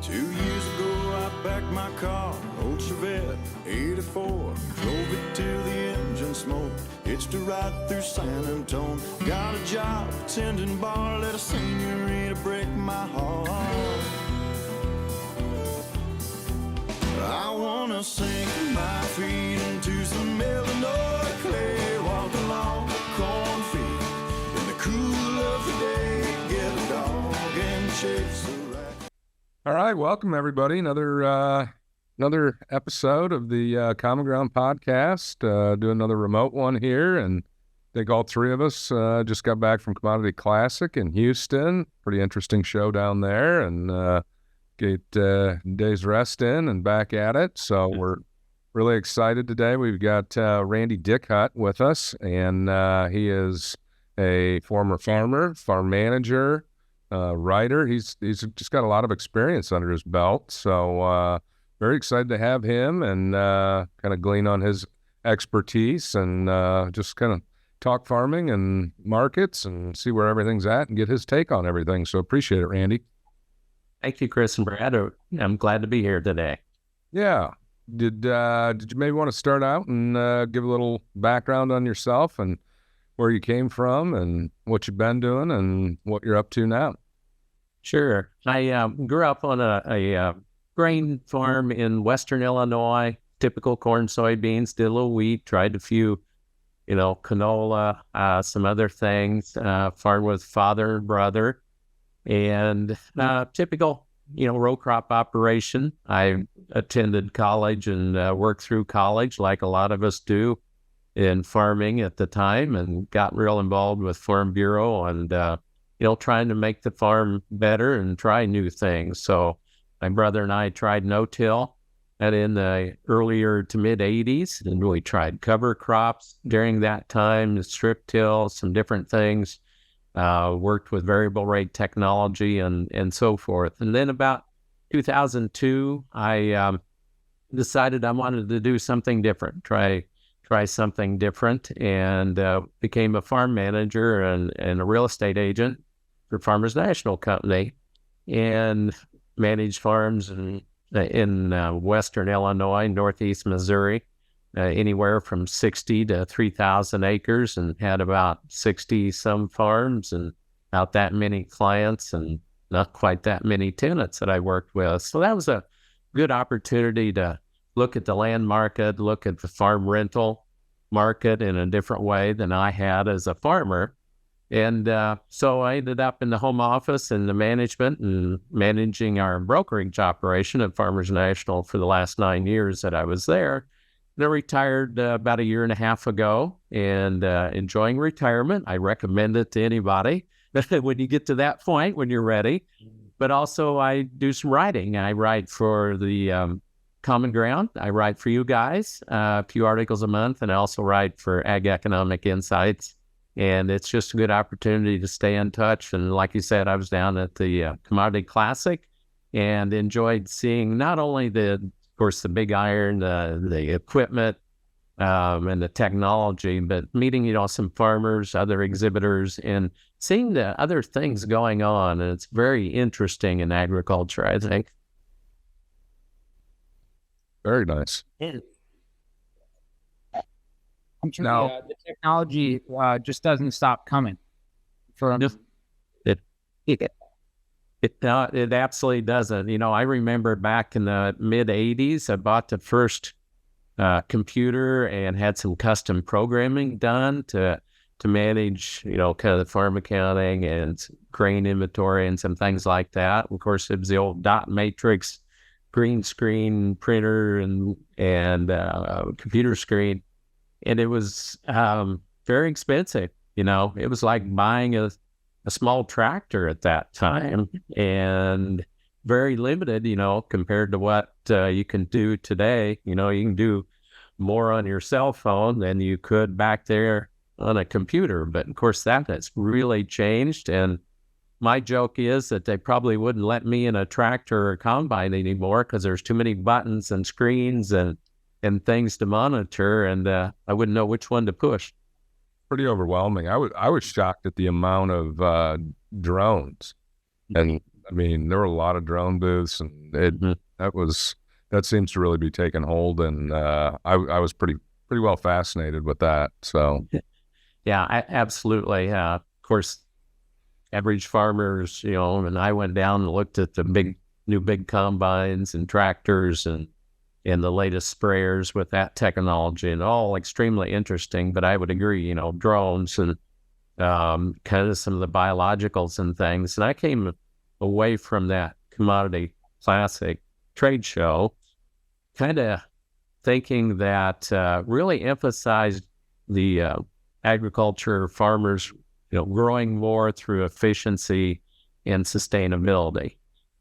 2 years ago, I packed my car, old Chevette 84. Drove it till the engine smoked, hitched a ride through San Antone. Got a job tending bar, let a senorita break my heart. I wanna sink my feet into some Illinois clay, walk along the cornfield in the cool of the day, get a dog and chase a rat. All right, welcome everybody. Another episode of the Common Ground podcast. Do another remote one here, and I think all three of us just got back from Commodity Classic in Houston. Pretty interesting show down there, and get day's rest in and back at it. So we're really excited today. We've got Randy Dickhut with us, and he is a former farmer, farm manager, writer. He's just got a lot of experience under his belt. So very excited to have him and kind of glean on his expertise and just kind of talk farming and markets and see where everything's at and get his take on everything. So appreciate it, Randy. Thank you, Chris and Brad. I'm glad to be here today. Yeah. Did you maybe want to start out and give a little background on yourself and where you came from and what you've been doing and what you're up to now? Sure. I grew up on a grain farm in western Illinois, typical corn, soybeans, did a little wheat, tried a few, canola, some other things, farmed with father and brother. And typical, row crop operation. I attended college and worked through college like a lot of us do in farming at the time, and got real involved with Farm Bureau and, trying to make the farm better and try new things. So my brother and I tried no-till in the earlier to mid-'80s, and we tried cover crops during that time, strip till, some different things. Worked with variable rate technology and so forth. And then about 2002, I decided I wanted to do something different, try something different, and became a farm manager and a real estate agent for Farmers National Company, and managed farms in western Illinois, northeast Missouri, anywhere from 60 to 3,000 acres, and had about 60 some farms and about that many clients and not quite that many tenants that I worked with. So that was a good opportunity to look at the land market, look at the farm rental market in a different way than I had as a farmer. And so I ended up in the home office and the management and managing our brokerage operation at Farmers National for the last 9 years that I was there. I retired about a year and a half ago, and enjoying retirement. I recommend it to anybody when you get to that point, when you're ready. But also I do some writing. I write for the CommonGround. I write for you guys, a few articles a month, and I also write for Ag Economic Insights. And it's just a good opportunity to stay in touch. And like you said, I was down at the Commodity Classic and enjoyed seeing not only of course, the big iron, the equipment, and the technology, but meeting, some farmers, other exhibitors, and seeing the other things going on. And it's very interesting in agriculture, I think. Very nice. I'm sure the technology just doesn't stop coming. It absolutely doesn't. I remember back in the mid-'80s, I bought the first computer and had some custom programming done to manage, kind of the farm accounting and grain inventory and some things like that. Of course, it was the old dot matrix, green screen printer and computer screen. And it was very expensive. It was like buying a small tractor at that time, and very limited, compared to what you can do today. You can do more on your cell phone than you could back there on a computer. But of course, that has really changed. And my joke is that they probably wouldn't let me in a tractor or combine anymore because there's too many buttons and screens and things to monitor, and I wouldn't know which one to push. Pretty overwhelming. I was shocked at the amount of drones, and I mean, there were a lot of drone booths, and that seems to really be taking hold. And I was pretty well fascinated with that. So, yeah, absolutely. Of course, average farmers, and I went down and looked at the big combines and tractors and the latest sprayers with that technology, and all extremely interesting. But I would agree, drones and kind of some of the biologicals and things. And I came away from that Commodity Classic trade show kind of thinking that really emphasized the agriculture farmers, growing more through efficiency and sustainability,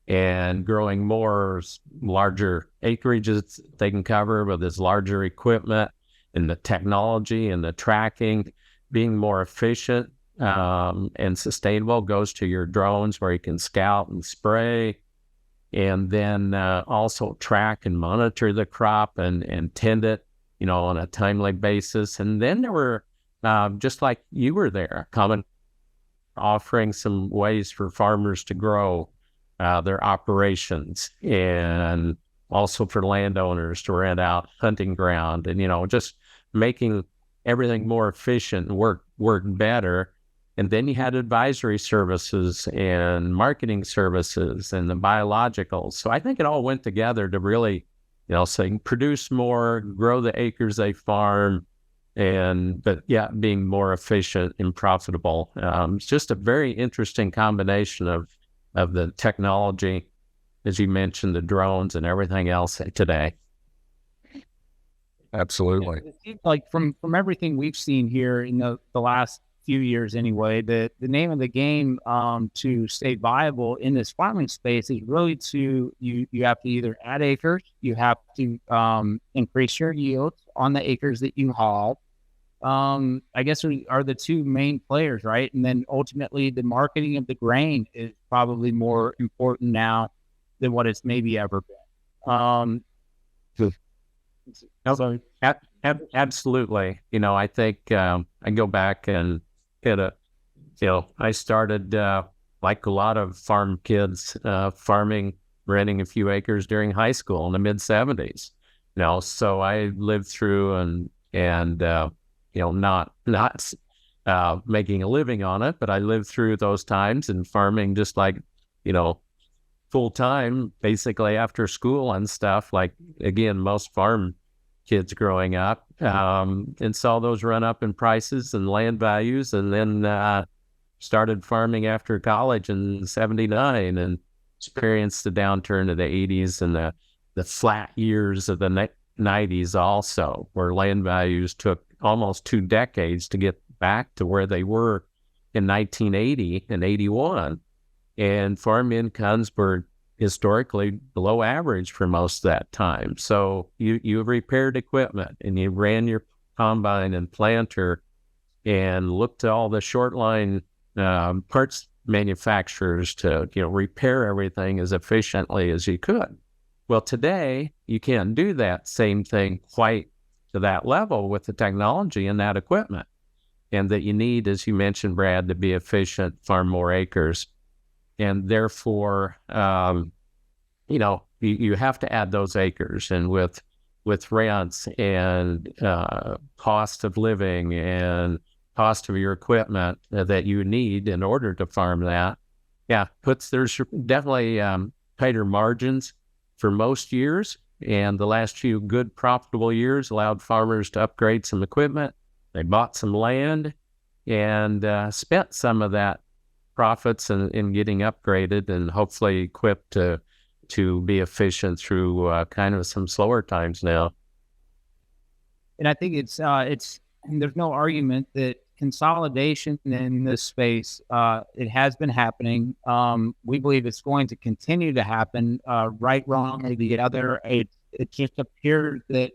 and growing more larger acreages they can cover with this larger equipment, and the technology and the tracking being more efficient and sustainable goes to your drones, where you can scout and spray, and then also track and monitor the crop and tend it, on a timely basis. And then there were, just like you were there, offering some ways for farmers to grow their operations, and also for landowners to rent out hunting ground, and just making everything more efficient and work better. And then you had advisory services and marketing services and the biologicals. So I think it all went together to really, saying produce more, grow the acres they farm, but being more efficient and profitable. It's just a very interesting combination of the technology, as you mentioned, the drones and everything else today. Absolutely. It seems like from everything we've seen here in the last few years anyway, the name of the game to stay viable in this farming space is really to you have to either add acres, you have to increase your yields on the acres that you haul. I guess are the two main players, right? And then ultimately the marketing of the grain is probably more important now than what it's maybe ever been. Absolutely. I think I go back and I started like a lot of farm kids, farming, renting a few acres during high school in the mid 70s. So I lived through and not making a living on it, but I lived through those times and farming just like, full time, basically after school and stuff, like, again, most farm kids growing up, and saw those run up in prices and land values, and then started farming after college in 79 and experienced the downturn of the 80s and the flat years of the 90s also, where land values took almost 2 decades to get back to where they were in 1980 and 81. And farm incomes were historically below average for most of that time. So you repaired equipment and you ran your combine and planter and looked to all the short line parts manufacturers to repair everything as efficiently as you could. Well, today you can't do that same thing quite to that level with the technology and that equipment, and that you need, as you mentioned, Brad, to be efficient, farm more acres. And therefore, you have to add those acres, and with rents and cost of living and cost of your equipment that you need in order to farm that, there's definitely tighter margins for most years. And the last few good profitable years allowed farmers to upgrade some equipment. They bought some land and spent some of that profits in getting upgraded and hopefully equipped to be efficient through kind of some slower times now. And I think it's there's no argument that consolidation in this space, it has been happening. We believe it's going to continue to happen, right, wrong, or the other. It just appears that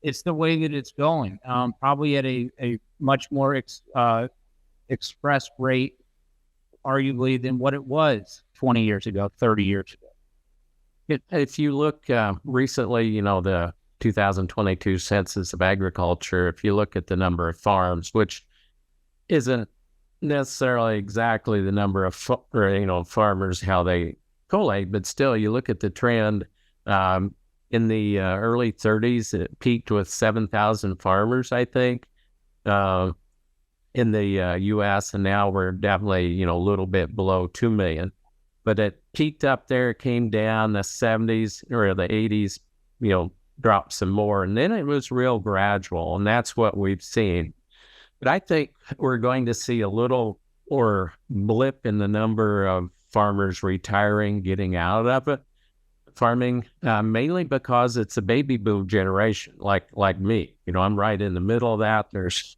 it's the way that it's going, probably at a much more express rate, arguably, than what it was 20 years ago, 30 years ago. If you look recently, the 2022 Census of Agriculture, if you look at the number of farms, which isn't necessarily exactly the number of farmers, how they collate, but still, you look at the trend. In the early 30s, it peaked with 7,000 farmers, I think, in the U.S., and now we're definitely, a little bit below 2 million. But it peaked up there, came down the 70s or the 80s, dropped some more, and then it was real gradual, and that's what we've seen. But I think we're going to see a little or blip in the number of farmers retiring, getting out of it, farming, mainly because it's a baby boom generation, like me. I'm right in the middle of that. There's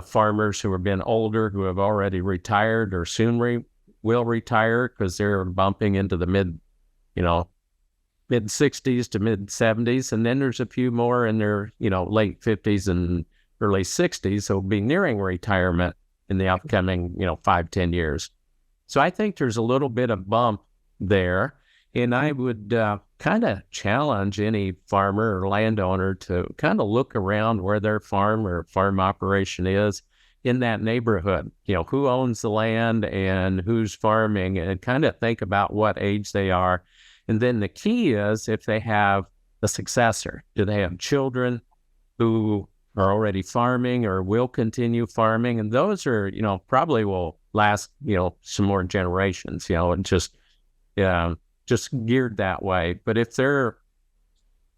farmers who have been older, who have already retired or soon will retire because they're bumping into the mid 60s to mid 70s. And then there's a few more in their, late 50s and early 60s who will be nearing retirement in the upcoming, 5-10 years. So I think there's a little bit of bump there. And I would kind of challenge any farmer or landowner to kind of look around where their farm or farm operation is in that neighborhood. Who owns the land and who's farming, and kind of think about what age they are. And then the key is if they have a successor. Do they have children who are already farming or will continue farming? And those are, probably will last, some more generations, and just geared that way. But if they're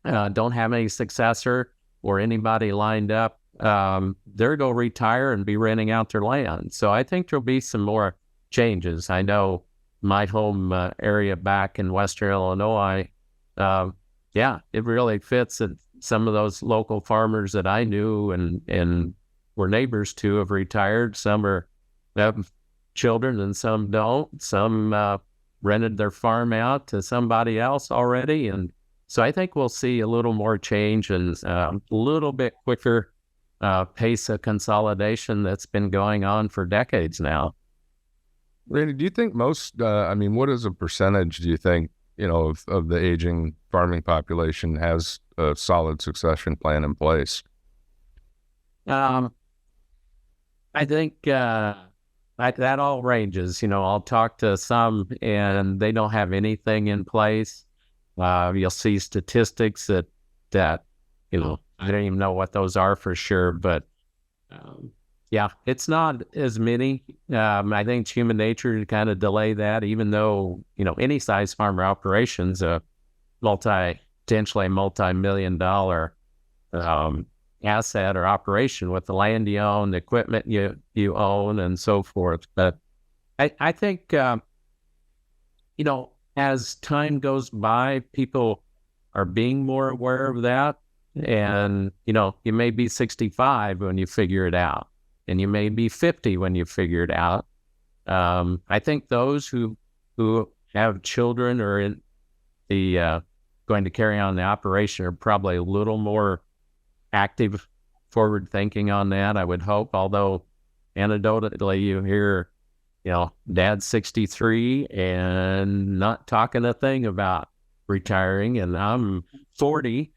don't have any successor or anybody lined up, they're going to retire and be renting out their land. So I think there'll be some more changes. I know my home area back in Western Illinois, it really fits that some of those local farmers that I knew and were neighbors to have retired. Some have children and some don't. Some rented their farm out to somebody else already. And so I think we'll see a little more change and a little bit quicker pace of consolidation that's been going on for decades now. Randy, do you think most, what is a percentage, do you think, of the aging farming population has a solid succession plan in place? I think that all ranges. I'll talk to some and they don't have anything in place. You'll see statistics that I don't even know what those are for sure, but it's not as many. I think it's human nature to kind of delay that, even though, any size farmer operation's a potentially multi-million-dollar asset or operation with the land you own, the equipment you own, and so forth. But I think, as time goes by, people are being more aware of that. And, you may be 65 when you figure it out, and you may be 50 when you figure it out. I think those who have children or in the going to carry on the operation are probably a little more active, forward thinking on that, I would hope. Although anecdotally you hear, dad's 63 and not talking a thing about retiring, and I'm 40,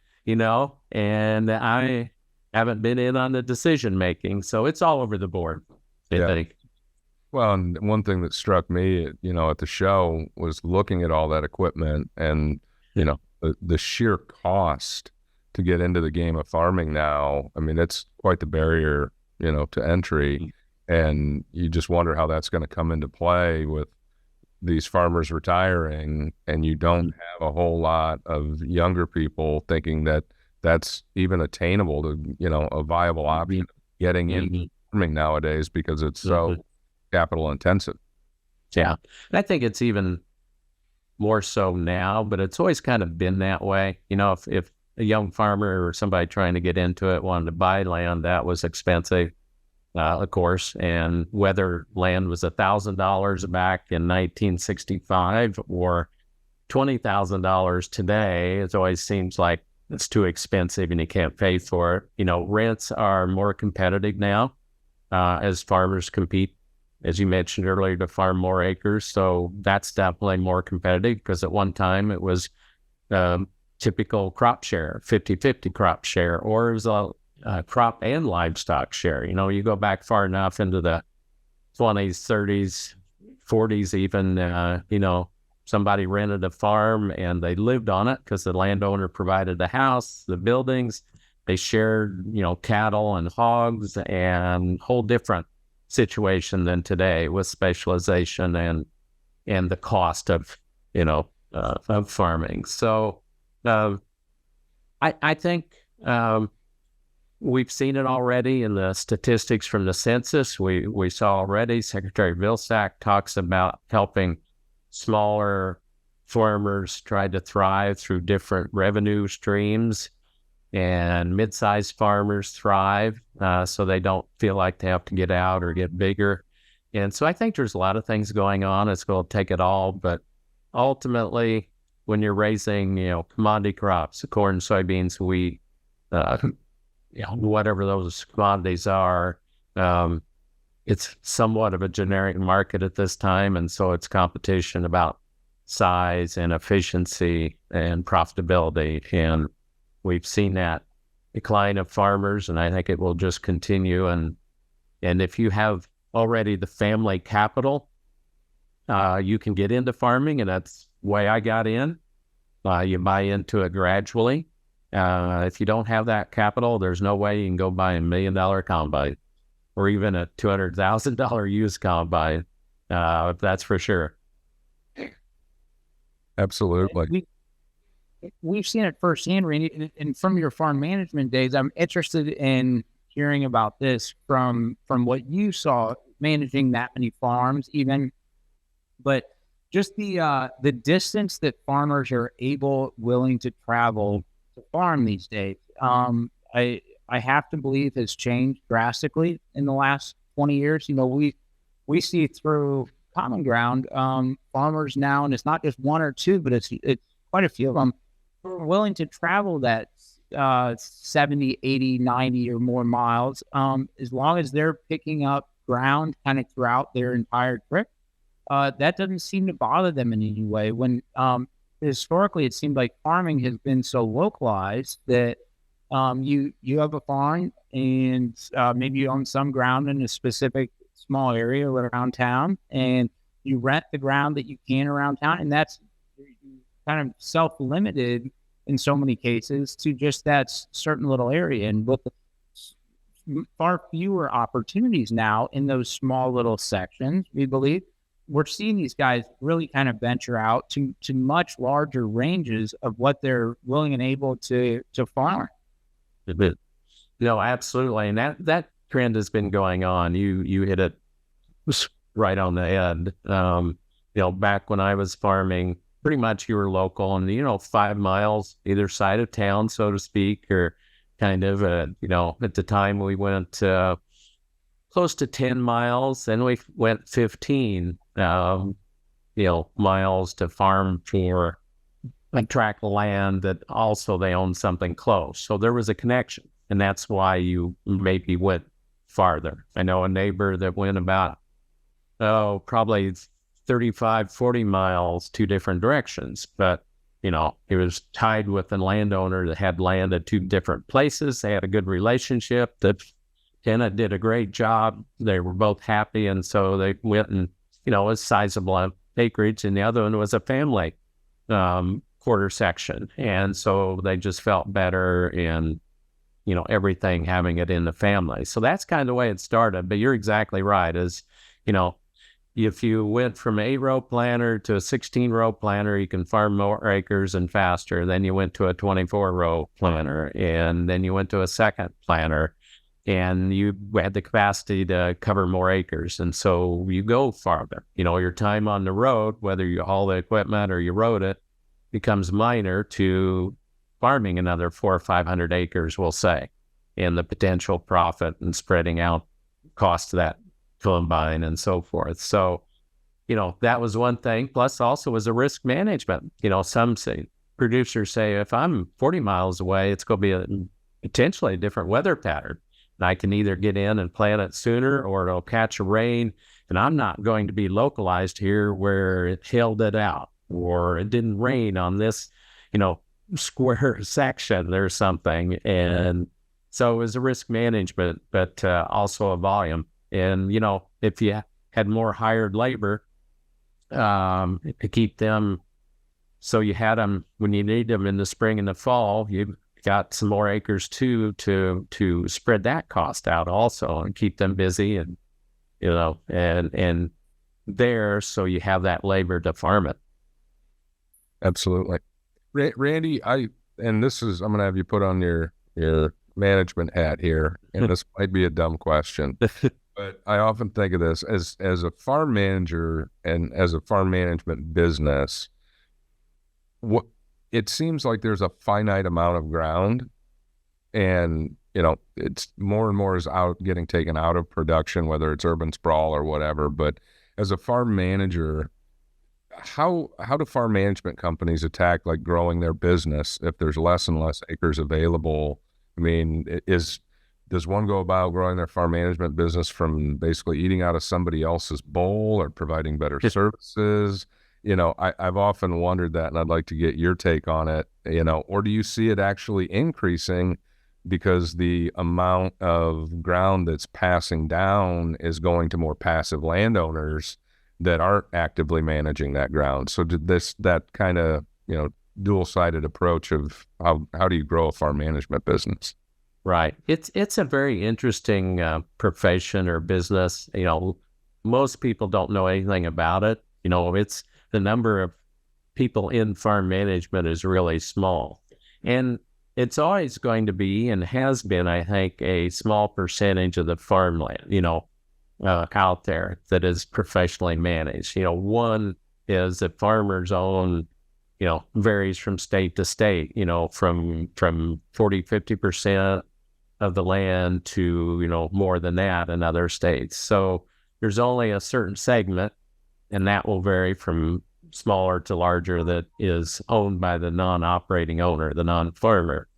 and I haven't been in on the decision making. So it's all over the board, I think. Well, and one thing that struck me, at the show was looking at all that equipment and, the sheer cost to get into the game of farming now. I mean, it's quite the barrier, to entry. And you just wonder how that's going to come into play with these farmers retiring, and you don't have a whole lot of younger people thinking that that's even attainable to, a viable option getting into farming nowadays, because it's so capital intensive. Yeah. And I think it's even more so now, but it's always kind of been that way. If a young farmer or somebody trying to get into it wanted to buy land, that was expensive, of course. And whether land was $1,000 back in 1965 or $20,000 today, it always seems like it's too expensive and you can't pay for it. Rents are more competitive now as farmers compete, as you mentioned earlier, to farm more acres. So that's definitely more competitive, because at one time it was typical crop share, 50-50 crop share, or it was a crop and livestock share. You go back far enough into the 20s, 30s, 40s even, somebody rented a farm and they lived on it because the landowner provided the house, the buildings. They shared, cattle and hogs, and whole different situation than today with specialization and the cost of farming. So I think we've seen it already in the statistics from the census. We saw already Secretary Vilsack talks about helping smaller farmers try to thrive through different revenue streams, and mid-sized farmers thrive so they don't feel like they have to get out or get bigger. And so I think there's a lot of things going on. It's going to take it all, but ultimately, when you're raising, commodity crops, corn, soybeans, wheat, whatever those commodities are, it's somewhat of a generic market at this time. And so it's competition about size and efficiency and profitability. And we've seen that decline of farmers, and I think it will just continue. And if you have already the family capital, you can get into farming, and that's the way I got in. You buy into it gradually. If you don't have that capital, there's no way you can go buy $1 million combine or even a $200,000 used combine. That's for sure. Absolutely. We've seen it firsthand, Randy, and from your farm management days. I'm interested in hearing about this from what you saw managing that many farms, even, but just the distance that farmers are willing to travel to farm these days. I have to believe has changed drastically in the last 20 years. We see through CommonGround farmers now, and it's not just one or two, but it's quite a few of them who are willing to travel that 70, 80, 90 or more miles, as long as they're picking up ground kind of throughout their entire trip. That doesn't seem to bother them in any way. When historically it seemed like farming has been so localized that you have a farm and maybe you own some ground in a specific small area around town, and you rent the ground that you can around town, and that's kind of self-limited in so many cases to just that certain little area. And with far fewer opportunities now in those small little sections, we believe we're seeing these guys really kind of venture out to much larger ranges of what they're willing and able to farm. No, absolutely. And that trend has been going on. You hit it right on the head. Back when I was farming, pretty much you were local and, 5 miles either side of town, so to speak, or kind of, at the time we went close to 10 miles, then we went 15, miles to farm for a tract of land that also they owned something close. So there was a connection, and that's why you maybe went farther. I know a neighbor that went about, probably 35, 40 miles, two different directions, but he was tied with a landowner that had land at two different places. They had a good relationship. That tenant did a great job. They were both happy, and so they went and it was sizable acreage, and the other one was a family quarter section, and so they just felt better in everything having it in the family. So that's kind of the way it started. But you're exactly right. If you went from an 8-row planter to a 16-row planter, you can farm more acres and faster. Then you went to a 24-row planter, and then you went to a second planter, and you had the capacity to cover more acres. And so you go farther. Your time on the road, whether you haul the equipment or you rode it, becomes minor to farming another 400 or 500 acres, we'll say, and the potential profit and spreading out cost of that combine and so forth. So, that was one thing. Plus also was a risk management. Some producers say, if I'm 40 miles away, it's going to be potentially a different weather pattern. And I can either get in and plant it sooner, or it'll catch a rain, and I'm not going to be localized here where it held it out, or it didn't rain on this, square section or something. And so it was a risk management, but also a volume. And, if you had more hired labor to keep them So you had them when you need them in the spring and the fall. You got some more acres too to spread that cost out also and keep them busy and and there, so you have that labor to farm it. Absolutely. Randy, I'm going to have you put on your management hat here, and this might be a dumb question, but I often think of this as a farm manager and as a farm management business. It seems like there's a finite amount of ground, and it's more and more is getting taken out of production, whether it's urban sprawl or whatever. But as a farm manager, how do farm management companies attack like growing their business if there's less and less acres available? I mean, does one go about growing their farm management business from basically eating out of somebody else's bowl or providing better services? I've often wondered that, and I'd like to get your take on it, or do you see it actually increasing because the amount of ground that's passing down is going to more passive landowners that aren't actively managing that ground? So that kind of, dual-sided approach of how do you grow a farm management business? Right. It's a very interesting profession or business. Most people don't know anything about it. It's the number of people in farm management is really small. And it's always going to be, and has been, I think, a small percentage of the farmland, out there that is professionally managed. One is that farmers own, varies from state to state, from 40-50% of the land to, more than that in other states. So there's only a certain segment, and that will vary from smaller to larger, that is owned by the non-operating owner, the non-farmer.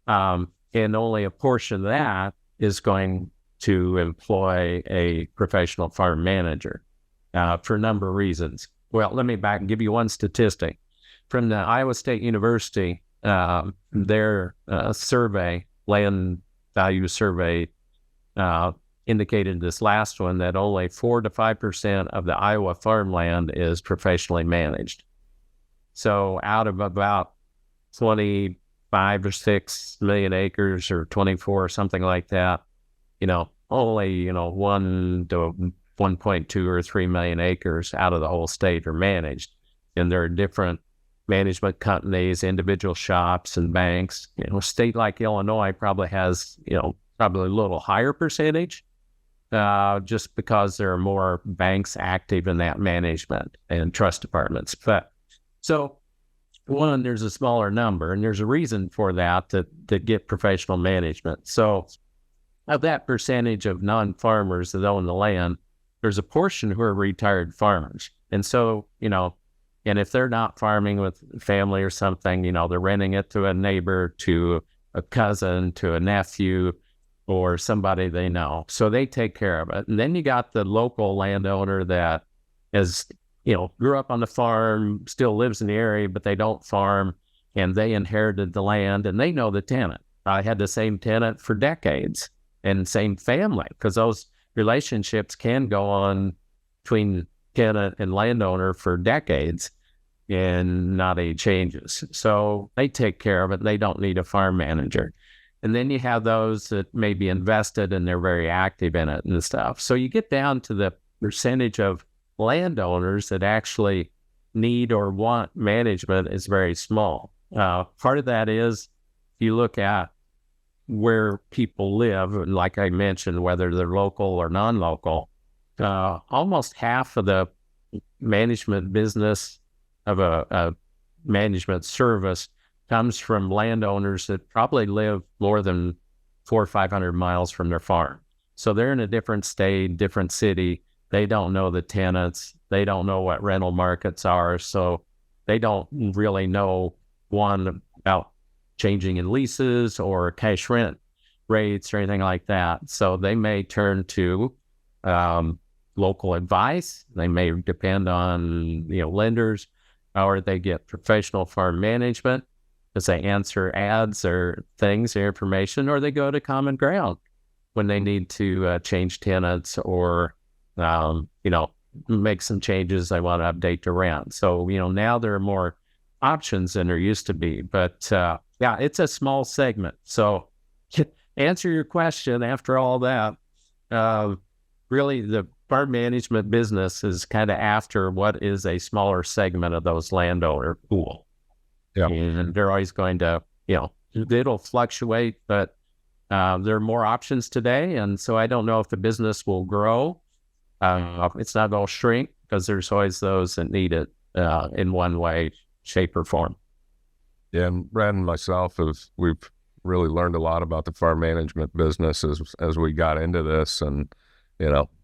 And only a portion of that is going to employ a professional farm manager for a number of reasons. Well, let me back and give you one statistic. From the Iowa State University, their survey, land value survey, indicated this last one that only 4 to 5% of the Iowa farmland is professionally managed. So out of about 25 or 6 million acres, or 24 or something like that, only 1 to 1.2 or 3 million acres out of the whole state are managed. And there are different management companies, individual shops, and banks. A state like Illinois probably has probably a little higher percentage, just because there are more banks active in that management and trust departments. But so one, there's a smaller number, and there's a reason for that to get professional management. So of that percentage of non-farmers that own the land, there's a portion who are retired farmers. And so, and if they're not farming with family or something, they're renting it to a neighbor, to a cousin, to a nephew, or somebody they know. So they take care of it. And then you got the local landowner that is, grew up on the farm, still lives in the area, but they don't farm, and they inherited the land, and they know the tenant. I had the same tenant for decades, and same family, because those relationships can go on between tenant and landowner for decades, and not any changes. So they take care of it. They don't need a farm manager. And then you have those that may be invested and they're very active in it and stuff. So you get down to the percentage of landowners that actually need or want management is very small. Part of that is, if you look at where people live, and like I mentioned, whether they're local or non-local, almost half of the management business of a management service comes from landowners that probably live more than 400 or 500 miles from their farm. So they're in a different state, different city. They don't know the tenants. They don't know what rental markets are. So they don't really know, one, about changing in leases or cash rent rates or anything like that. So they may turn to local advice. They may depend on lenders, or they get professional farm management as they answer ads or things or information, or they go to CommonGround when they need to change tenants or, make some changes. They want to update the rent. So, now there are more options than there used to be. But yeah, it's a small segment. So answer your question after all that, really the farm management business is kind of after what is a smaller segment of those landowner pool. Yeah. And they're always going to, it'll fluctuate, but there are more options today. And so I don't know if the business will grow. It's not going to shrink because there's always those that need it in one way, shape, or form. Yeah, and Brad and myself we've really learned a lot about the farm management business as we got into this. And,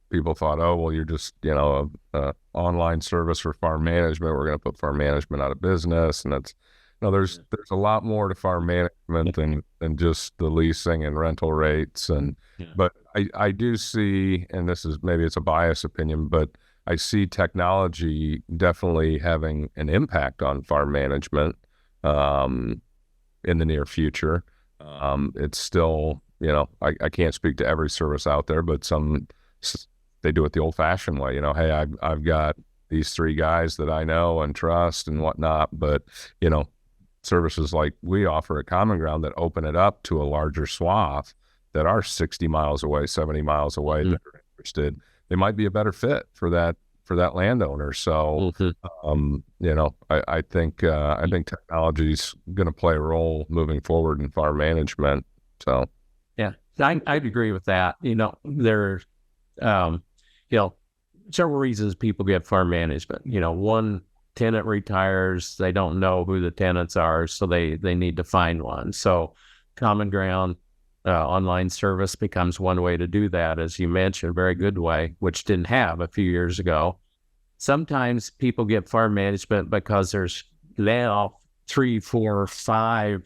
people thought, oh, well, you're just, a online service for farm management. We're going to put farm management out of business. And that's, there's a lot more to farm management than just the leasing and rental rates. And, but I do see, and this is, maybe it's a biased opinion, but I see technology definitely having an impact on farm management in the near future. It's still, I can't speak to every service out there, but they do it the old-fashioned way. Hey, I've got these 3 guys that I know and trust and whatnot, but services like we offer at CommonGround that open it up to a larger swath that are 60 miles away, 70 miles away that are interested. They might be a better fit for that landowner. So, I think technology's going to play a role moving forward in farm management. So, yeah, I'd agree with that. There's, several reasons people get farm management. One, tenant retires, they don't know who the tenants are, so they need to find one. So CommonGround online service becomes one way to do that, as you mentioned, a very good way, which didn't have a few years ago. Sometimes people get farm management because there's now 3, 4, 5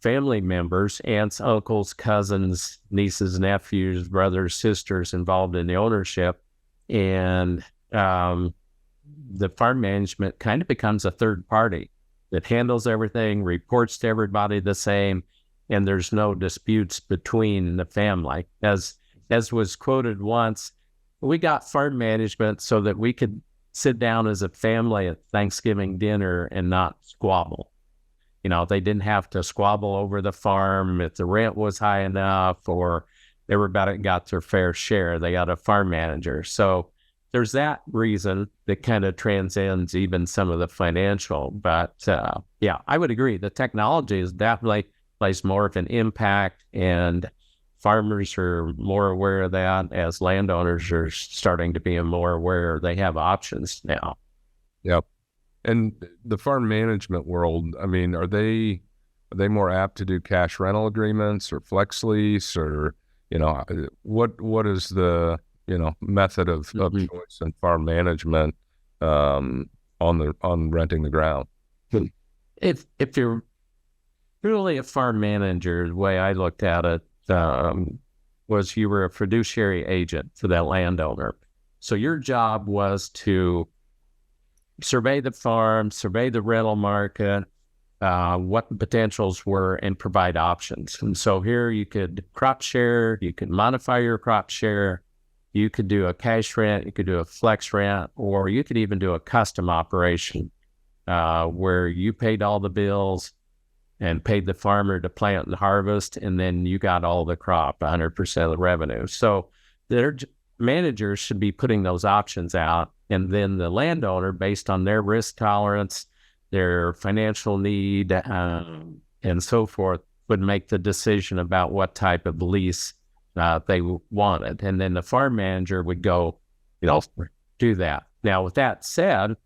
family members, aunts, uncles, cousins, nieces, nephews, brothers, sisters involved in the ownership. And the farm management kind of becomes a third party that handles everything, reports to everybody the same, and there's no disputes between the family. As was quoted once, we got farm management so that we could sit down as a family at Thanksgiving dinner and not squabble. They didn't have to squabble over the farm if the rent was high enough or everybody got their fair share. They got a farm manager. So there's that reason that kind of transcends even some of the financial. But I would agree. The technology is definitely plays more of an impact, and farmers are more aware of that as landowners are starting to be more aware they have options now. Yep. And the farm management world, I mean, are they more apt to do cash rental agreements or flex lease, or, what is the, method of choice in farm management on renting the ground? If you're really a farm manager, the way I looked at it was you were a fiduciary agent for that landowner. So your job was to survey the farm, survey the rental market, what the potentials were, and provide options. And so here you could crop share, you could modify your crop share, you could do a cash rent, you could do a flex rent, or you could even do a custom operation where you paid all the bills and paid the farmer to plant and harvest, and then you got all the crop, 100% of the revenue. So their managers should be putting those options out, and then the landowner, based on their risk tolerance, their financial need, and so forth, would make the decision about what type of lease they wanted. And then the farm manager would go, do that. Now, with that said,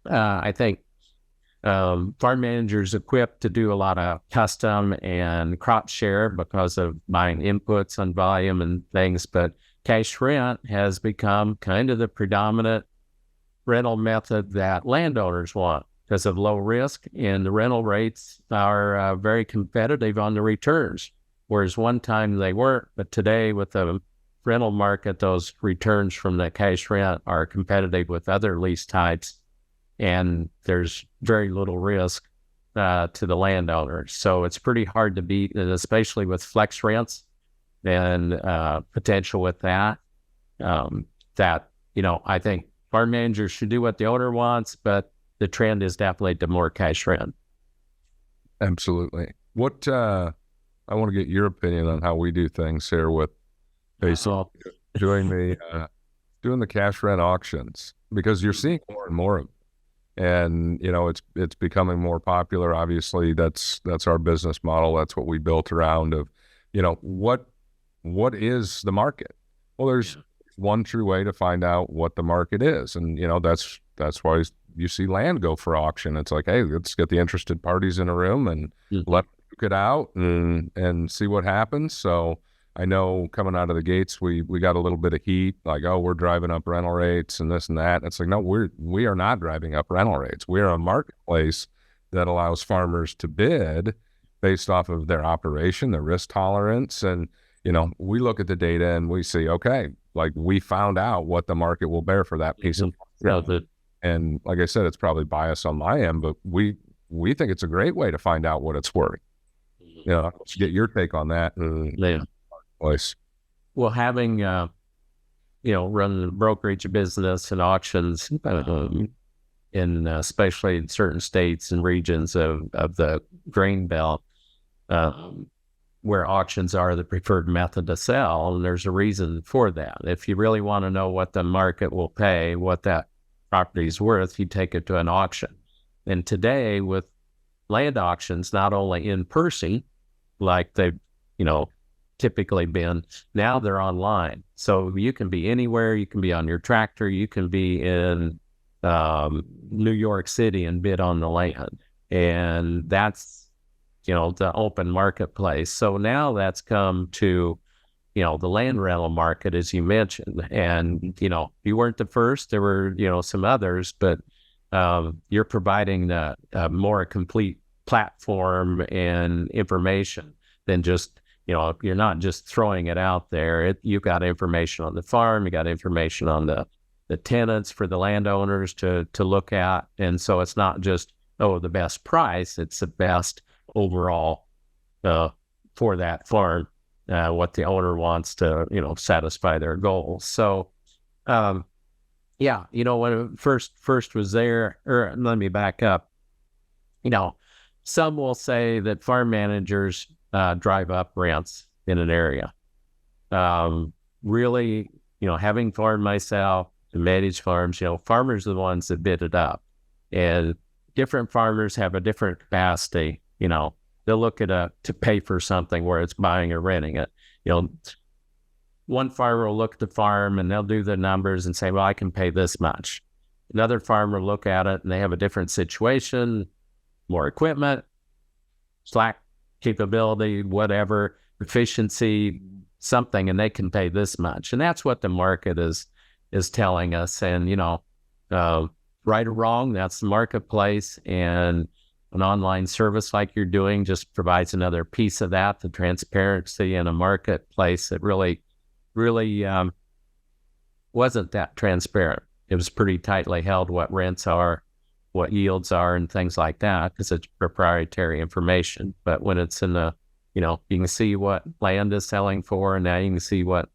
I think farm managers equipped to do a lot of custom and crop share because of buying inputs on volume and things, but cash rent has become kind of the predominant rental method that landowners want because of low risk, and the rental rates are very competitive on the returns, whereas one time they weren't, but today with the rental market, those returns from the cash rent are competitive with other lease types, and there's very little risk to the landowner. So it's pretty hard to beat, and especially with flex rents and potential with that, I think farm managers should do what the owner wants, but the trend is definitely to more cash rent. Absolutely. What I want to get your opinion on how we do things here with basically doing the cash rent auctions, because you're seeing more and more of it. And it's becoming more popular. Obviously, that's our business model. That's what we built around. Of what is the market? Well, there's one true way to find out what the market is, and that's why you see land go for auction. It's like, hey, let's get the interested parties in a room and let them look it out and see what happens. So I know coming out of the gates, we got a little bit of heat, like, oh, we're driving up rental rates and this and that. And it's like, no, we are not driving up rental rates. We are a marketplace that allows farmers to bid based off of their operation, their risk tolerance. And, we look at the data and we see, okay, like we found out what the market will bear for that piece of land. And like I said, it's probably biased on my end, but we think it's a great way to find out what it's worth. Let's get your take on that. Place. Well, having run the brokerage business and auctions in especially in certain states and regions of the grain belt, where auctions are the preferred method to sell, and there's a reason for that. If you really want to know what the market will pay, what that property is worth, you take it to an auction. And today, with land auctions, not only in person, like they've typically been, now they're online. So you can be anywhere. You can be on your tractor. You can be in New York City and bid on the land. And that's, the open marketplace. So now that's come to, the land rental market, as you mentioned. And, you weren't the first. There were, some others, but you're providing a more complete platform and information than just, you're not just throwing it out there. You've got information on the farm, you got information on the tenants for the landowners to look at. And so it's not just, the best price, it's the best overall for that farm, what the owner wants to, satisfy their goals. So, when it first was there, or let me back up, some will say that farm managers drive up rents in an area. Really, having farmed myself and managed farms, farmers are the ones that bid it up. And different farmers have a different capacity. They'll look at to pay for something where it's buying or renting it. One farmer will look at the farm and they'll do the numbers and say, well, I can pay this much. Another farmer will look at it and they have a different situation, more equipment, slack capability, whatever, efficiency, something, and they can pay this much. And that's what the market is telling us. And, right or wrong, that's the marketplace. And an online service like you're doing just provides another piece of that, the transparency in a marketplace that really wasn't that transparent. It was pretty tightly held what rents are, what yields are, and things like that, because it's proprietary information. But when it's in the, you can see what land is selling for, and now you can see what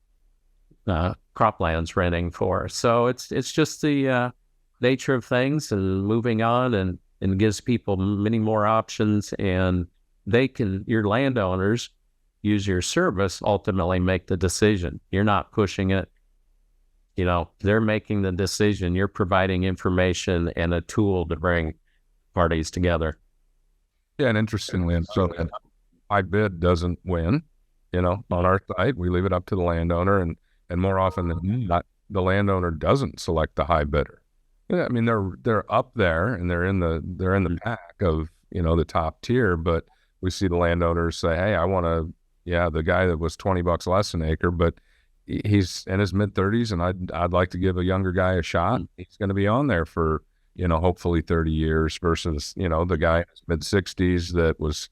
cropland's renting for. So it's just the nature of things and moving on, and gives people many more options, and your landowners use your service, ultimately make the decision. You're not pushing it. They're making the decision. You're providing information and a tool to bring parties together. Yeah, and interestingly, so high bid doesn't win. On our site, we leave it up to the landowner, and more often than not, the landowner doesn't select the high bidder. Yeah, I mean, they're up there and they're in the pack of the top tier, but we see the landowners say, hey, I want to, the guy that was $20 less an acre, but he's in his mid-30s, and I'd like to give a younger guy a shot. He's going to be on there for, hopefully 30 years versus, the guy in his mid-60s that was,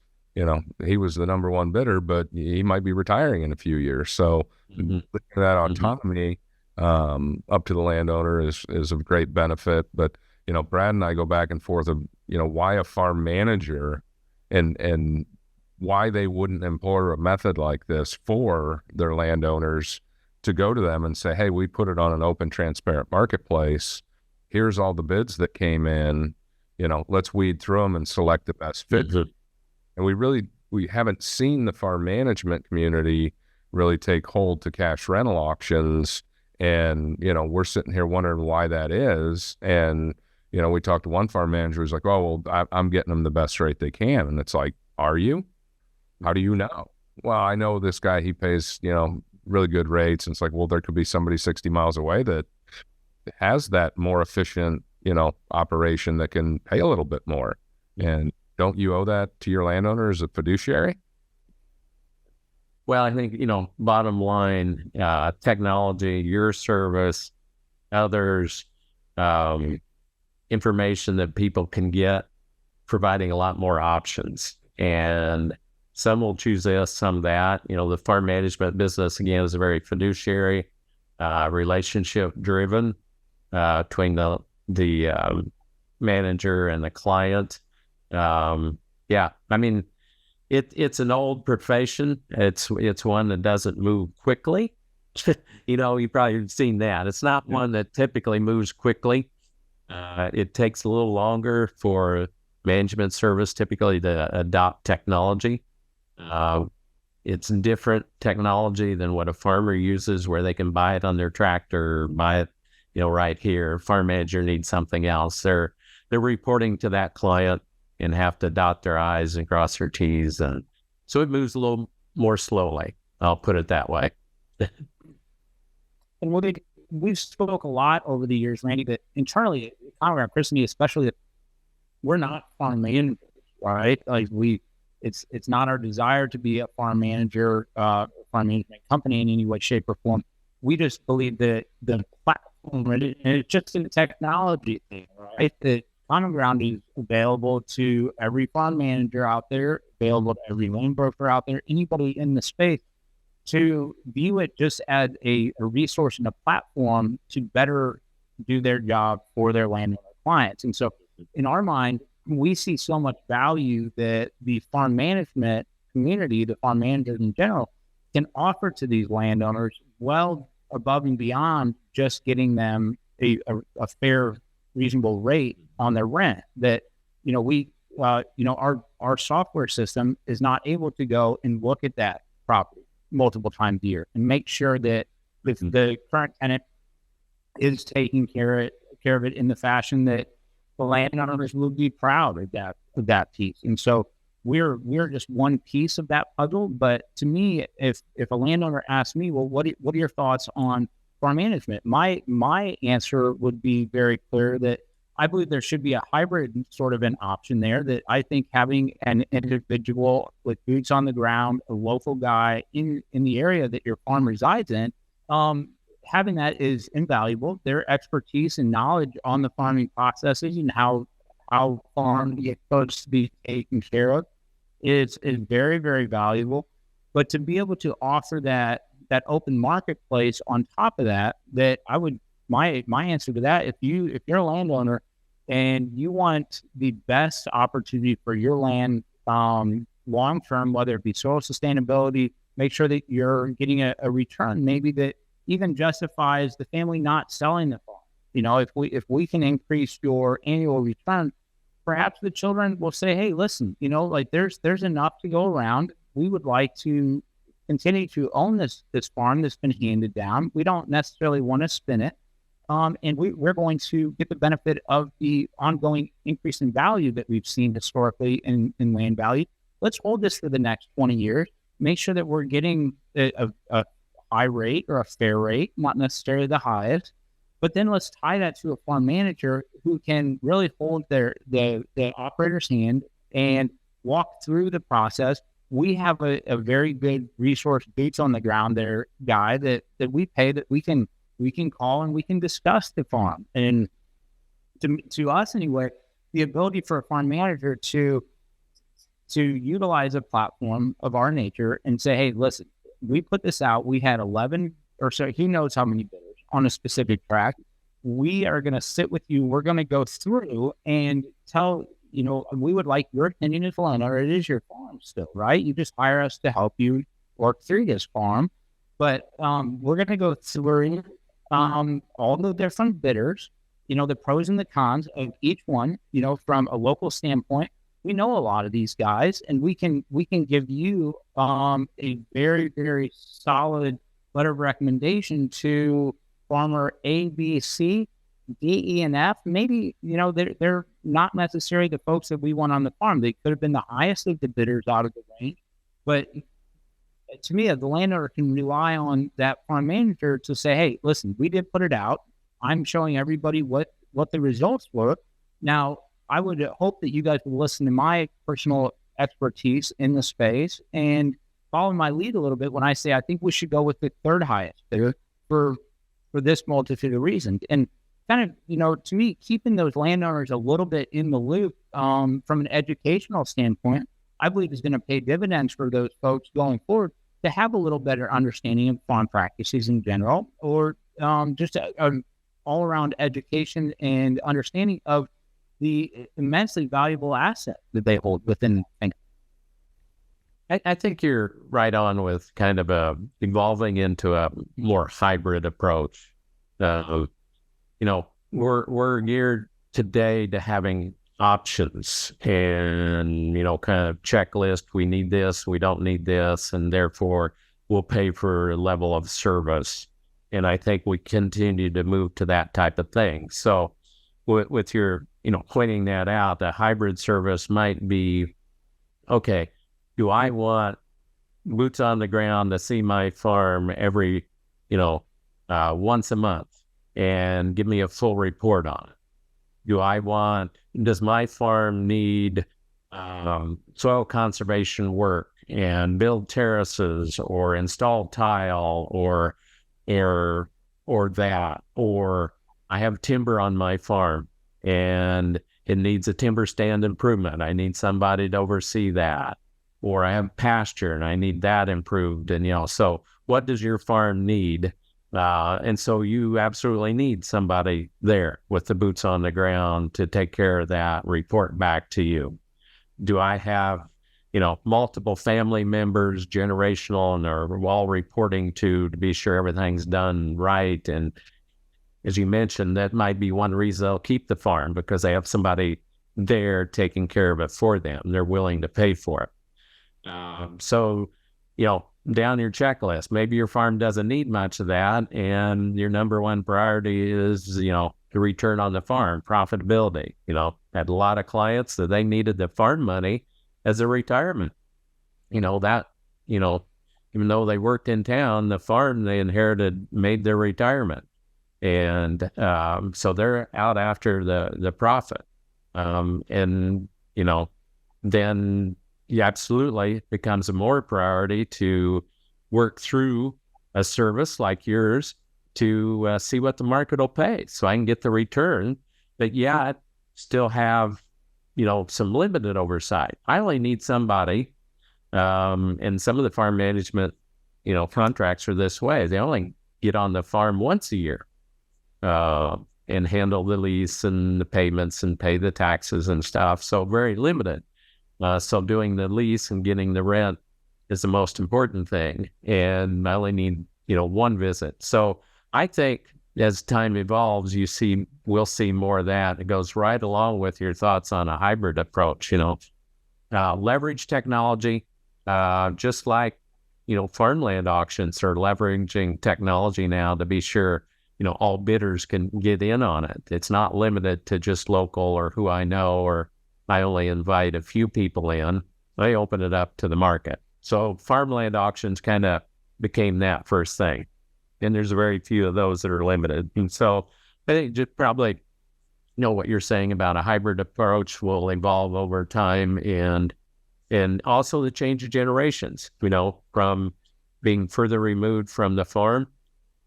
he was the number one bidder, but he might be retiring in a few years. So that autonomy up to the landowner is of great benefit. But, Brad and I go back and forth of, why a farm manager and why they wouldn't employ a method like this for their landowners to go to them and say, hey, we put it on an open, transparent marketplace. Here's all the bids that came in. let's weed through them and select the best fit. And we haven't seen the farm management community really take hold to cash rental auctions. And, we're sitting here wondering why that is. And, we talked to one farm manager who's like, oh, well, I'm getting them the best rate they can. And it's like, are you? How do you know? Well, I know this guy, he pays, really good rates. And it's like, well, there could be somebody 60 miles away that has that more efficient, operation that can pay a little bit more. And don't you owe that to your landowner as a fiduciary? Well, I think, bottom line, technology, your service, others, information that people can get, providing a lot more options. And some will choose this, some that. The farm management business, again, is a very fiduciary, relationship driven between the manager and the client. It's an old profession. It's one that doesn't move quickly. You've probably seen that. It's not one that typically moves quickly. It takes a little longer for management service typically to adopt technology. It's different technology than what a farmer uses, where they can buy it on their tractor, buy it, right here. Farm manager needs something else. They're reporting to that client and have to dot their I's and cross their T's. And so it moves a little more slowly. I'll put it that way. And we've spoke a lot over the years, Randy, that internally at CommonGround, Christine, especially, that we're not farm managers, right? Like it's not our desire to be a farm manager, farm management company in any way, shape, or form. We just believe that the platform, and it's just a technology thing, right? That CommonGround is available to every farm manager out there, available to every loan broker out there, anybody in the space, to view it just as a resource and a platform to better do their job for their landowner clients. And so in our mind, we see so much value that the farm management community, the farm managers in general, can offer to these landowners well above and beyond just getting them a fair, reasonable rate on their rent. That, our software system is not able to go and look at that property multiple times a year and make sure that if the current tenant is taking care of it in the fashion that the landowners will be proud of that piece. And so we're just one piece of that puzzle. But to me, if a landowner asks me, well, what are your thoughts on farm management? My answer would be very clear that I believe there should be a hybrid sort of an option there. That I think having an individual with boots on the ground, a local guy in the area that your farm resides in, having that is invaluable. Their expertise and knowledge on the farming processes and how farm is supposed to be taken care of is very, very valuable. But to be able to offer that open marketplace on top of that I would, my answer to that, if you're a landowner and you want the best opportunity for your land long term, whether it be soil sustainability, make sure that you're getting a return maybe that even justifies the family not selling the farm. If we can increase your annual return, perhaps the children will say, hey, listen, there's enough to go around. We would like to continue to own this farm that's been handed down. We don't necessarily want to spin it. And we're going to get the benefit of the ongoing increase in value that we've seen historically in land value. Let's hold this for the next 20 years. Make sure that we're getting a high rate or a fair rate, not necessarily the highest. But then let's tie that to a farm manager who can really hold the operator's hand and walk through the process. We have a very good resource, boots on the ground there guy that we pay, that we can call and we can discuss the farm. And to us anyway, the ability for a farm manager to utilize a platform of our nature and say, hey, listen, we put this out. We had 11 or so, he knows how many bidders on a specific tract. We are going to sit with you. We're going to go through and tell, we would like your opinion as a landowner. It is your farm still, right? You just hire us to help you work through this farm. But we're going to go through all the different bidders. the pros and the cons of each one, from a local standpoint. We know a lot of these guys, and we can give you a very, very solid letter of recommendation to farmer A, B, C, D, E, and F. Maybe, they're not necessarily the folks that we want on the farm. They could have been the highest of the bidders out of the range. But to me, the landowner can rely on that farm manager to say, hey, listen, we did put it out. I'm showing everybody what the results were. Now, I would hope that you guys will listen to my personal expertise in the space and follow my lead a little bit when I say I think we should go with the third highest bidder for this multitude of reasons. And kind of, to me, keeping those landowners a little bit in the loop from an educational standpoint, I believe is going to pay dividends for those folks going forward to have a little better understanding of farm practices in general, or just an all-around education and understanding of the immensely valuable asset that they hold within the I think you're right on with kind of evolving into a more hybrid approach. We're geared today to having options and, kind of checklist. We need this, we don't need this, and therefore we'll pay for a level of service. And I think we continue to move to that type of thing. So with your, pointing that out, a hybrid service might be, okay, do I want boots on the ground to see my farm every, once a month and give me a full report on it? Does my farm need soil conservation work and build terraces or install tile or that, or I have timber on my farm and it needs a timber stand improvement. I need somebody to oversee that. Or I have pasture and I need that improved. And, so what does your farm need? And so you absolutely need somebody there with the boots on the ground to take care of that, report back to you. Do I have, multiple family members, generational, and are all reporting to be sure everything's done right? And as you mentioned, that might be one reason they'll keep the farm, because they have somebody there taking care of it for them. They're willing to pay for it. So, down your checklist, maybe your farm doesn't need much of that, and your number one priority is, the return on the farm, profitability. Had a lot of clients that they needed the farm money as a retirement. Even though they worked in town, the farm they inherited made their retirement. And so they're out after the profit. Then absolutely it becomes a more priority to work through a service like yours to see what the market will pay so I can get the return. But still have, some limited oversight. I only need somebody, and some of the farm management, contracts are this way. They only get on the farm once a year and handle the lease and the payments and pay the taxes and stuff. So very limited. So doing the lease and getting the rent is the most important thing. And I only need, one visit. So I think as time evolves, we'll see more of that. It goes right along with your thoughts on a hybrid approach, leverage technology, just like, farmland auctions are leveraging technology now to be sure, all bidders can get in on it. It's not limited to just local or who I know, or I only invite a few people in. They open it up to the market. So farmland auctions kind of became that first thing. And there's very few of those that are limited. And so I think just probably what you're saying about a hybrid approach will evolve over time, and also the change of generations, from being further removed from the farm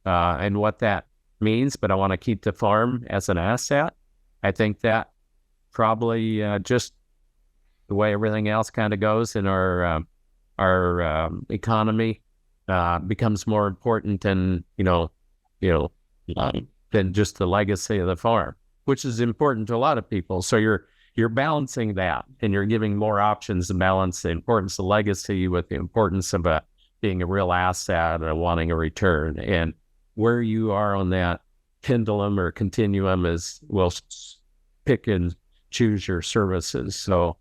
and what that means. But I want to keep the farm as an asset. I think that probably just the way everything else kind of goes in our economy becomes more important than than just the legacy of the farm, which is important to a lot of people. So you're balancing that, and you're giving more options to balance the importance of legacy with the importance of being a real asset and wanting a return. And where you are on that pendulum or continuum is will pick and choose your services. So,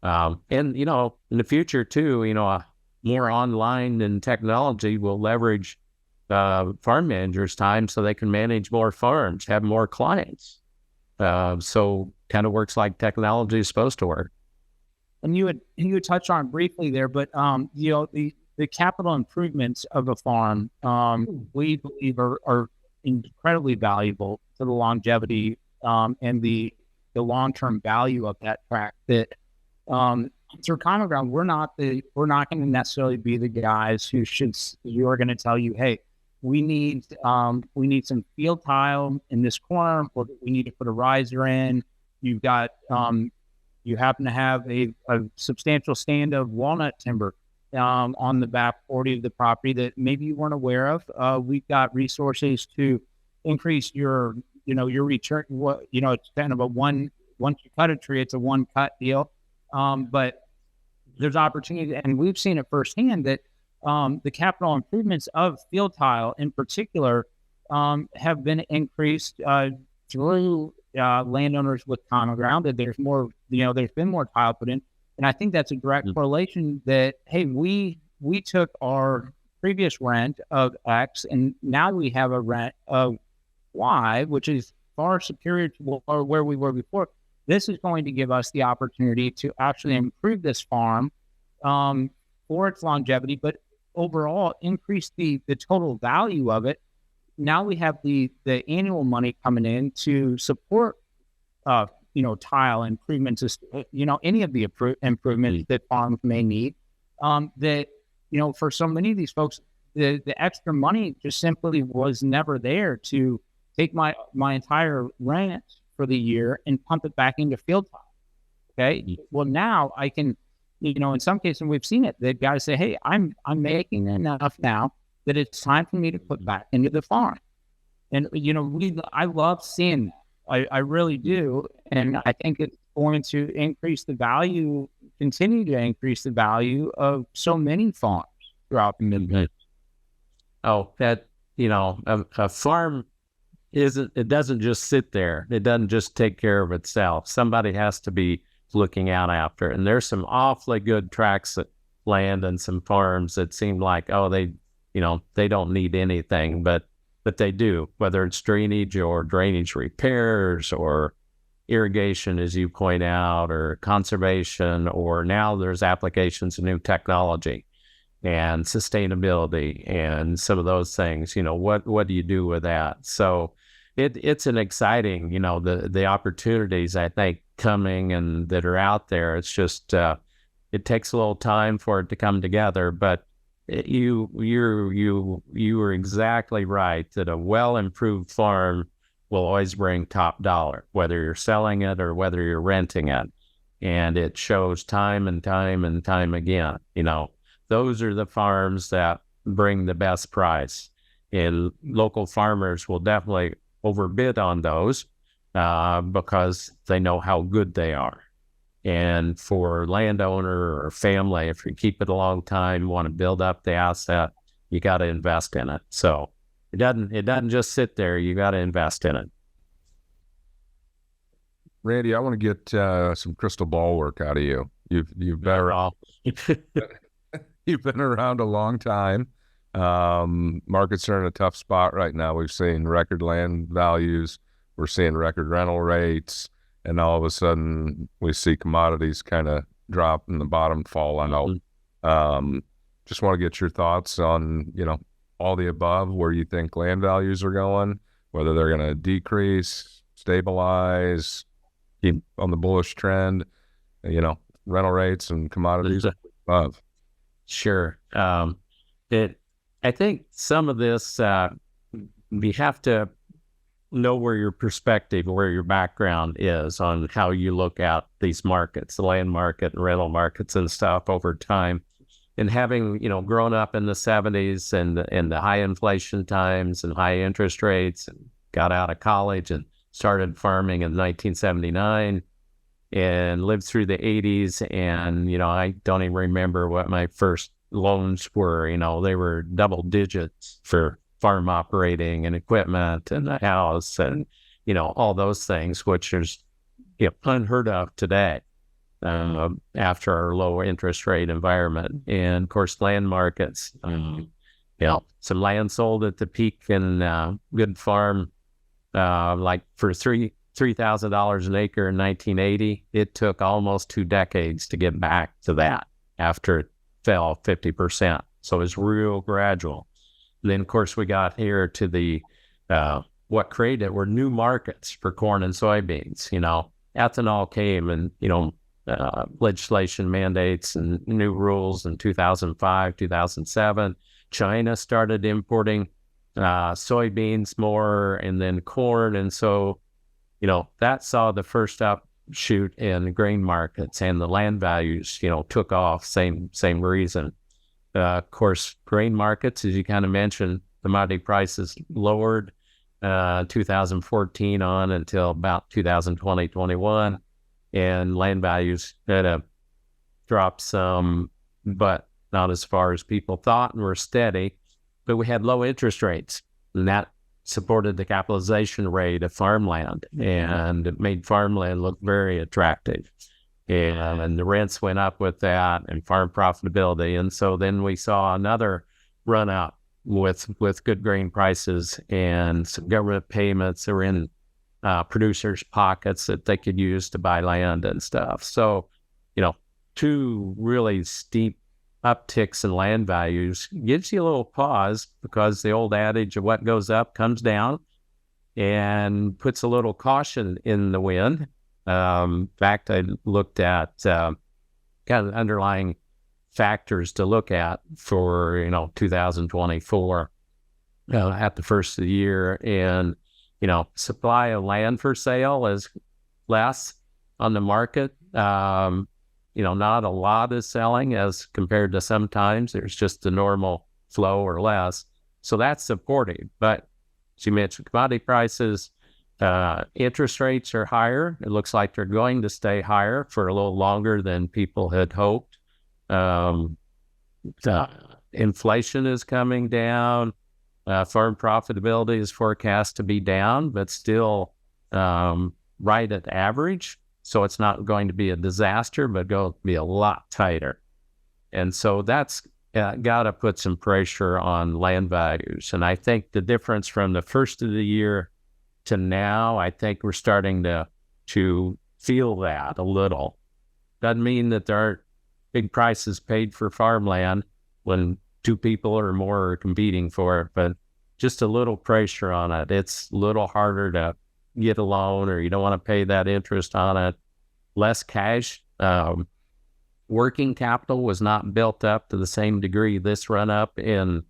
and, you know, in the future too, you know, more online and technology will leverage farm managers' time so they can manage more farms, have more clients. So kind of works like technology is supposed to work. And you had touched on it briefly there, but you know, the capital improvements of a farm, we believe are incredibly valuable to the longevity and the long-term value of that tract. That through CommonGround, we're not going to necessarily be the guys who are going to tell you, hey, we need some field tile in this corner, or we need to put a riser in. You've got you happen to have a substantial stand of walnut timber on the back 40 of the property that maybe you weren't aware of. We've got resources to increase your return. It's kind of once you cut a tree, it's a one cut deal. But there's opportunity, and we've seen it firsthand that the capital improvements of field tile in particular have been increased through landowners with CommonGround, that there's more, there's been more tile put in. And I think that's a direct correlation that, hey, we took our previous rent of X and now we have a rent of Y, which is far superior to where we were before. This is going to give us the opportunity to actually improve this farm for its longevity, but overall increase the total value of it. Now we have the annual money coming in to support, tile improvements, any of the improvements that farms may need. That, for so many of these folks, the extra money just simply was never there to take my entire rent for the year and pump it back into field tile. Okay. Well, now I can, in some cases we've seen it, that guys say, hey, I'm making enough now that it's time for me to put back into the farm. And, I love seeing that. I really do. And I think it's going to increase the value, continue to increase the value of so many farms throughout the Midwest. Oh, that, a farm it doesn't just sit there. It doesn't just take care of itself. Somebody has to be looking out after it. And there's some awfully good tracts of land and some farms that seem like, they don't need anything, but they do, whether it's drainage or drainage repairs or irrigation, as you point out, or conservation, or now there's applications of new technology and sustainability and some of those things. What do you do with that? So it's an exciting, the opportunities, I think, coming and that are out there. It's just, it takes a little time for it to come together, but you were exactly right that a well-improved farm will always bring top dollar, whether you're selling it or whether you're renting it. And it shows time and time and time again. Those are the farms that bring the best price. And local farmers will definitely overbid on those because they know how good they are. And for landowner or family, if you keep it a long time, want to build up the asset, you got to invest in it. So it doesn't just sit there. You got to invest in it. Randy, I want to get some crystal ball work out of you. You've been around. You've been around a long time. Markets are in a tough spot right now. We've seen record land values. We're seeing record rental rates. And all of a sudden, we see commodities kind of drop and the bottom fall out. Just want to get your thoughts on, all the above, where you think land values are going, whether they're going to decrease, stabilize, keep on the bullish trend, rental rates and commodities above. Sure. I think some of this, we have to know where your perspective, where your background is on how you look at these markets, the land market and rental markets and stuff over time. And having, grown up in the 70s and the high inflation times and high interest rates, and got out of college and started farming in 1979 and lived through the 80s. And, I don't even remember what my first loans were. They were double digits for farm operating and equipment and the house and, all those things, which is unheard of today after our low interest rate environment. And of course, land markets, some land sold at the peak in good farm, like for $3,000 an acre in 1980. It took almost 2 decades to get back to that after it fell 50%. So it was real gradual. And then, of course, we got here to the what created were new markets for corn and soybeans. Ethanol came and, legislation mandates and new rules in 2005, 2007. China started importing soybeans more and then corn. And so, that saw the first upshoot in grain markets, and the land values, took off, same reason. Of course, grain markets, as you kind of mentioned, commodity prices lowered 2014 on until about 2020, 21, and land values had to drop some, but not as far as people thought, and were steady. But we had low interest rates, and that supported the capitalization rate of farmland, and it made farmland look very attractive. And the rents went up with that, and farm profitability. And so then we saw another run up with good grain prices and some government payments that were in producers' pockets that they could use to buy land and stuff. So, 2 really steep upticks in land values gives you a little pause, because the old adage of what goes up comes down, and puts a little caution in the wind. In fact, I looked at kind of underlying factors to look at for 2024 at the first of the year, and supply of land for sale is less on the market. Not a lot is selling as compared to sometimes there's just the normal flow or less. So that's supportive. But as you mentioned, commodity prices, interest rates are higher. It looks like they're going to stay higher for a little longer than people had hoped. Inflation is coming down. Farm profitability is forecast to be down, but still right at average. So it's not going to be a disaster, but going to be a lot tighter. And so that's got to put some pressure on land values. And I think the difference from the first of the year to now, I think we're starting to feel that a little. Doesn't mean that there aren't big prices paid for farmland when 2 people or more are competing for it, but just a little pressure on it. It's a little harder to get a loan, or you don't want to pay that interest on it. Less cash. Working capital was not built up to the same degree this run up in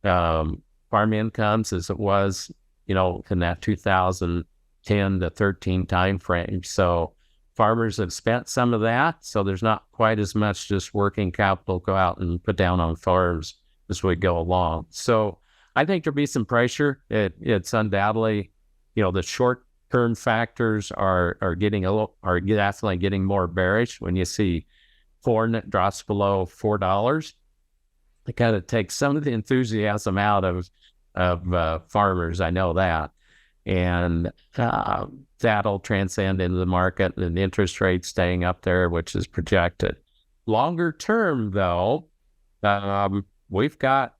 farm incomes as it was, in that 2010 to 13 time frame. So farmers have spent some of that. So there's not quite as much just working capital go out and put down on farms as we go along. So I think there'll be some pressure. It's undoubtedly, the short-term factors are definitely getting more bearish. When you see corn that drops below $4, it kind of takes some of the enthusiasm out of farmers. I know that, and that'll transcend into the market, and interest rates staying up there, which is projected. Longer term, though, we've got.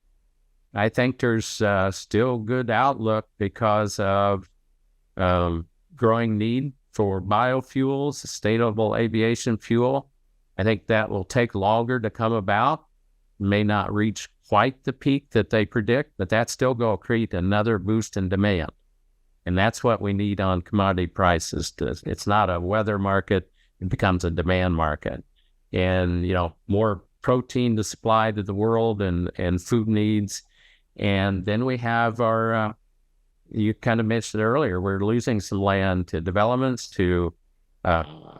I think there's still good outlook because of growing need for biofuels, sustainable aviation fuel. I think that will take longer to come about. May not reach quite the peak that they predict, but that's still going to create another boost in demand. And that's what we need on commodity prices. It's not a weather market, it becomes a demand market. And, more protein to supply to the world and food needs. And then we have our, you kind of mentioned earlier, we're losing some land to developments, to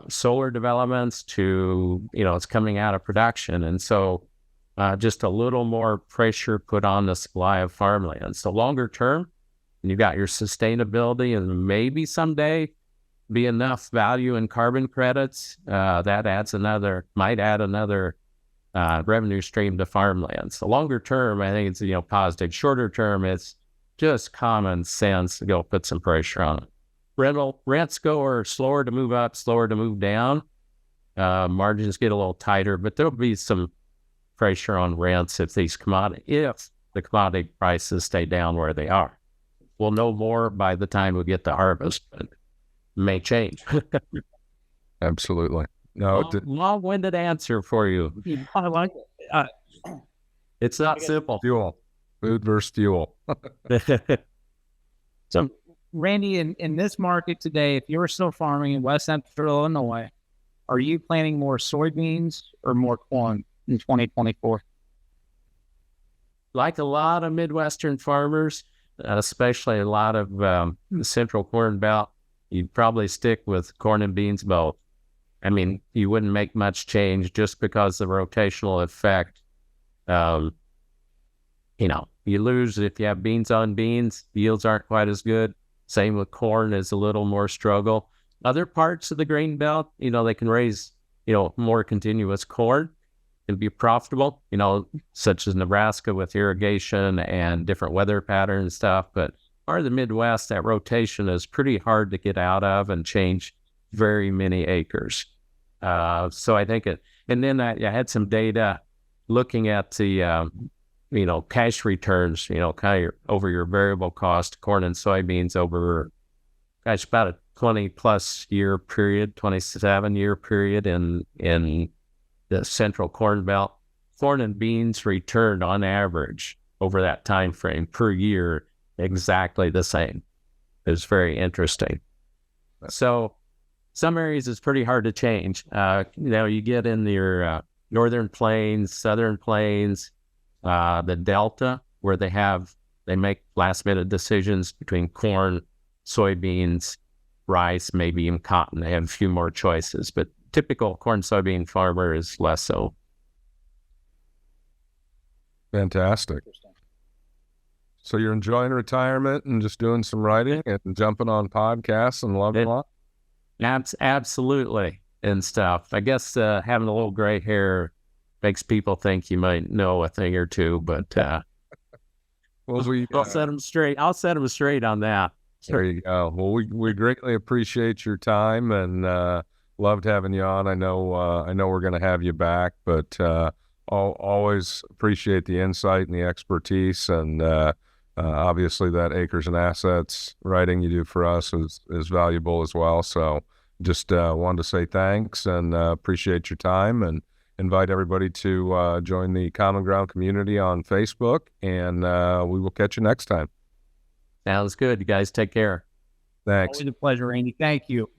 solar developments, to, it's coming out of production. And so just a little more pressure put on the supply of farmland. So longer term, you've got your sustainability, and maybe someday be enough value in carbon credits. That might add another revenue stream to farmland. So longer term, I think it's, positive. Shorter term, it's just common sense to go put some pressure on it. Rents are slower to move up, slower to move down. Margins get a little tighter, but there'll be some pressure on rents if the commodity prices stay down where they are. We'll know more by the time we get to harvest, but it may change. Absolutely. No, long-winded answer for you. I like it. It's not simple. Fuel, food versus fuel. So, Randy, in this market today, if you're still farming in West Central Illinois, are you planting more soybeans or more corn in 2024? Like a lot of Midwestern farmers, especially a lot of the Central Corn Belt, you'd probably stick with corn and beans both. I mean, you wouldn't make much change just because of the rotational effect. You lose if you have beans on beans, yields aren't quite as good. Same with corn, is a little more struggle. Other parts of the grain belt, they can raise, more continuous corn and be profitable, such as Nebraska with irrigation and different weather patterns and stuff. But part of the Midwest, that rotation is pretty hard to get out of and change very many acres. So I think and then I had some data looking at the, cash returns, kind of over your variable cost, corn and soybeans over, about a 20-plus year period, 27-year period in the Central Corn Belt. Corn and beans returned on average over that time frame per year exactly the same. It was very interesting. So some areas it's pretty hard to change. You get in your northern plains, southern plains, the Delta, where they make last minute decisions between corn, soybeans, rice, maybe even cotton. They have a few more choices, but typical corn soybean farmer is less so. Fantastic. So you're enjoying retirement and just doing some writing and jumping on podcasts and loving it? Absolutely, and stuff. I guess having a little gray hair makes people think you might know a thing or two, but I'll set them straight. I'll set them straight on that. There you go. Well, we greatly appreciate your time and loved having you on. I know we're going to have you back, but always appreciate the insight and the expertise, and obviously that Acres and Assets writing you do for us is valuable as well. So just wanted to say thanks and appreciate your time, and invite everybody to join the Common Ground community on Facebook, and we will catch you next time. Sounds good. You guys take care. Thanks. Always a pleasure, Randy. Thank you.